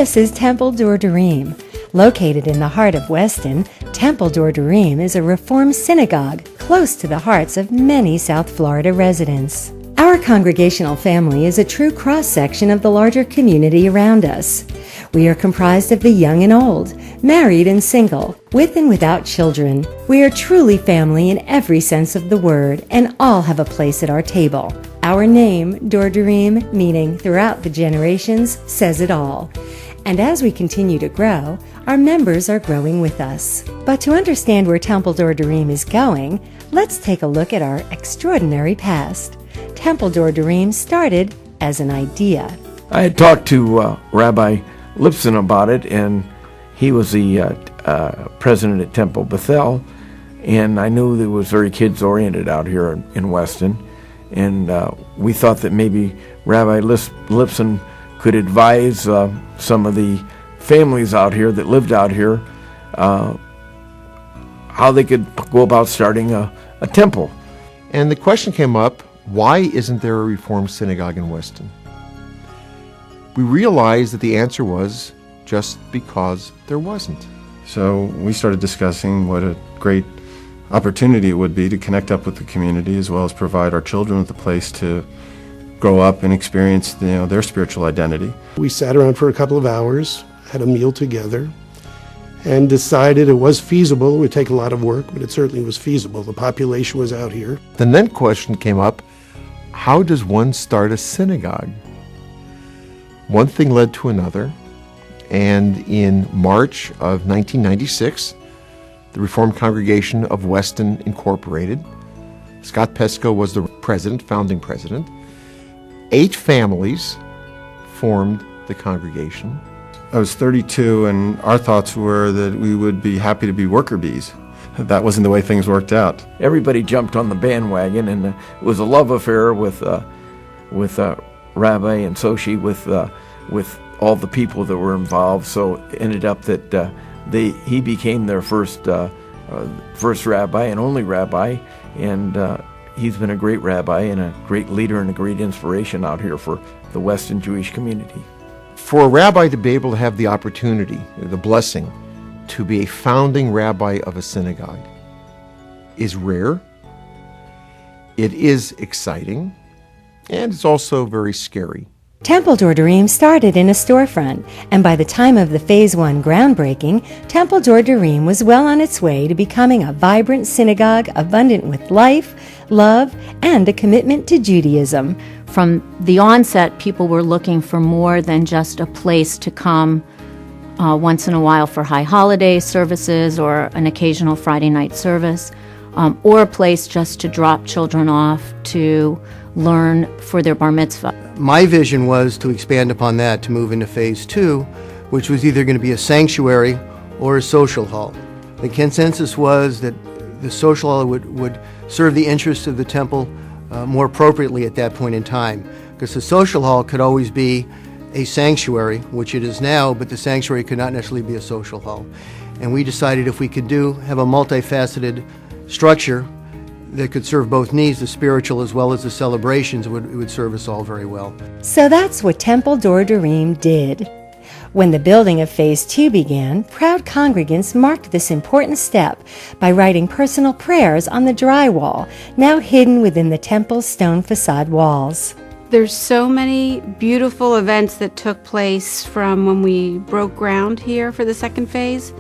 This is Temple Dor Dorim. Located in the heart of Weston, Temple Dor Dorim is a Reformed synagogue close to the hearts of many South Florida residents. Our congregational family is a true cross-section of the larger community around us. We are comprised of the young and old, married and single, with and without children. We are truly family in every sense of the word, and all have a place at our table. Our name, Dor Dorim, meaning throughout the generations, says it all. And as we continue to grow, our members are growing with us. But to understand where Temple Dor Dorim is going, let's take a look at our extraordinary past. Temple Dor Dorim started as an idea. I had talked to Rabbi Lipson about it, and he was the president at Temple Bethel, and I knew that it was very kids-oriented out here in Weston, and we thought that maybe Rabbi Lipson could advise some of the families out here that lived out here how they could go about starting a temple. And the question came up, why isn't there a Reformed synagogue in Weston? We realized that the answer was just because there wasn't. So we started discussing what a great opportunity it would be to connect up with the community, as well as provide our children with a place to grow up and experience their spiritual identity. We sat around for a couple of hours, had a meal together, and decided it was feasible. It would take a lot of work, but it certainly was feasible. The population was out here. The then question came up, how does one start a synagogue? One thing led to another, and in March of 1996, the Reformed Congregation of Weston Incorporated, Scott Pesco was the president, founding president. 8 families formed the congregation. I was 32, and our thoughts were that we would be happy to be worker bees. That wasn't the way things worked out. Everybody jumped on the bandwagon, and it was a love affair with Rabbi and Soshi, with all the people that were involved. So it ended up that he became their first rabbi and only rabbi, and he's been a great rabbi and a great leader and a great inspiration out here for the Weston Jewish community. For a rabbi to be able to have the opportunity, the blessing, to be a founding rabbi of a synagogue is rare. It is exciting, and it's also very scary. Temple Dor Dorim started in a storefront, and by the time of the Phase 1 groundbreaking, Temple Dor Dorim was well on its way to becoming a vibrant synagogue abundant with life, love, and a commitment to Judaism. From the onset, people were looking for more than just a place to come once in a while for high holiday services or an occasional Friday night service, or a place just to drop children off to learn for their bar mitzvah. My vision was to expand upon that, to move into Phase 2, which was either going to be a sanctuary or a social hall. The consensus was that the social hall would serve the interests of the temple more appropriately at that point in time, because the social hall could always be a sanctuary, which it is now, but the sanctuary could not necessarily be a social hall. And we decided if we could have a multifaceted structure that could serve both needs, the spiritual as well as the celebrations, it would serve us all very well. So that's what Temple Dor Dorim did. When the building of Phase 2 began, proud congregants marked this important step by writing personal prayers on the drywall, now hidden within the temple's stone facade walls. There's so many beautiful events that took place from when we broke ground here for the second phase.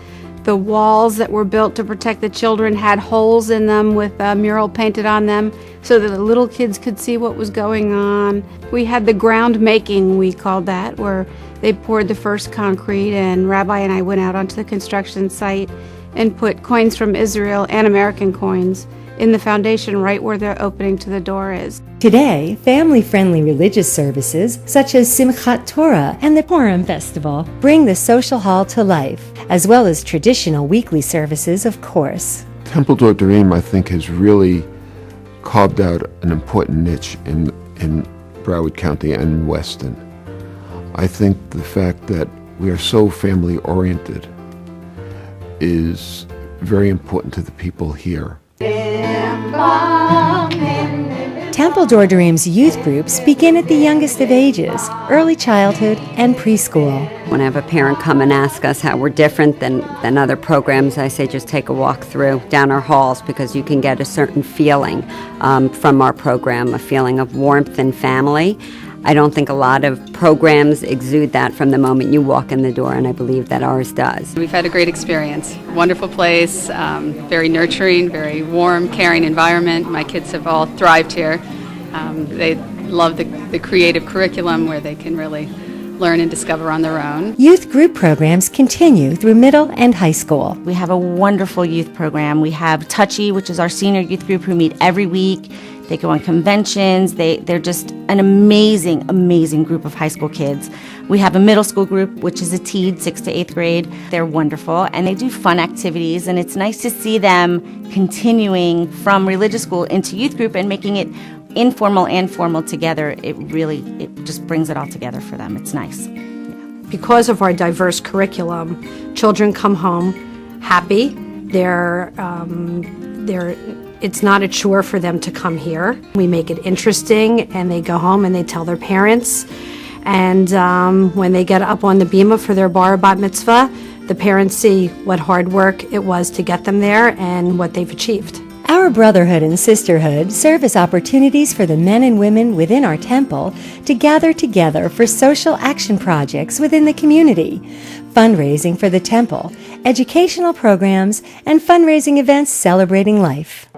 The walls that were built to protect the children had holes in them with a mural painted on them so that the little kids could see what was going on. We had the ground making, we called that, where they poured the first concrete, and Rabbi and I went out onto the construction site and put coins from Israel and American coins in the foundation right where the opening to the door is. Today, family-friendly religious services such as Simchat Torah and the Purim Festival bring the social hall to life, as well as traditional weekly services, of course. Temple Dor Dorim, I think, has really carved out an important niche in Broward County and Weston. I think the fact that we are so family-oriented is very important to the people here. Temple Dor Dorim's youth groups begin at the youngest of ages, early childhood and preschool. When I have a parent come and ask us how we're different than other programs, I say just take a walk through down our halls, because you can get a certain feeling from our program, a feeling of warmth and family. I don't think a lot of programs exude that from the moment you walk in the door, and I believe that ours does. We've had a great experience. Wonderful place, very nurturing, very warm, caring environment. My kids have all thrived here. They love the creative curriculum where they can really learn and discover on their own. Youth group programs continue through middle and high school. We have a wonderful youth program. We have Touchy, which is our senior youth group who meet every week. They go on conventions. They're just an amazing, amazing group of high school kids. We have a middle school group, which is a TEED, 6th to 8th grade. They're wonderful, and they do fun activities, and it's nice to see them continuing from religious school into youth group and making it informal and formal together. It just brings it all together for them. It's nice. Because of our diverse curriculum, children come home happy. It's not a chore for them to come here. We make it interesting, and they go home and they tell their parents. And when they get up on the bima for their bar or bat mitzvah, the parents see what hard work it was to get them there and what they've achieved. Our brotherhood and sisterhood serve as opportunities for the men and women within our temple to gather together for social action projects within the community, fundraising for the temple, educational programs, and fundraising events celebrating life.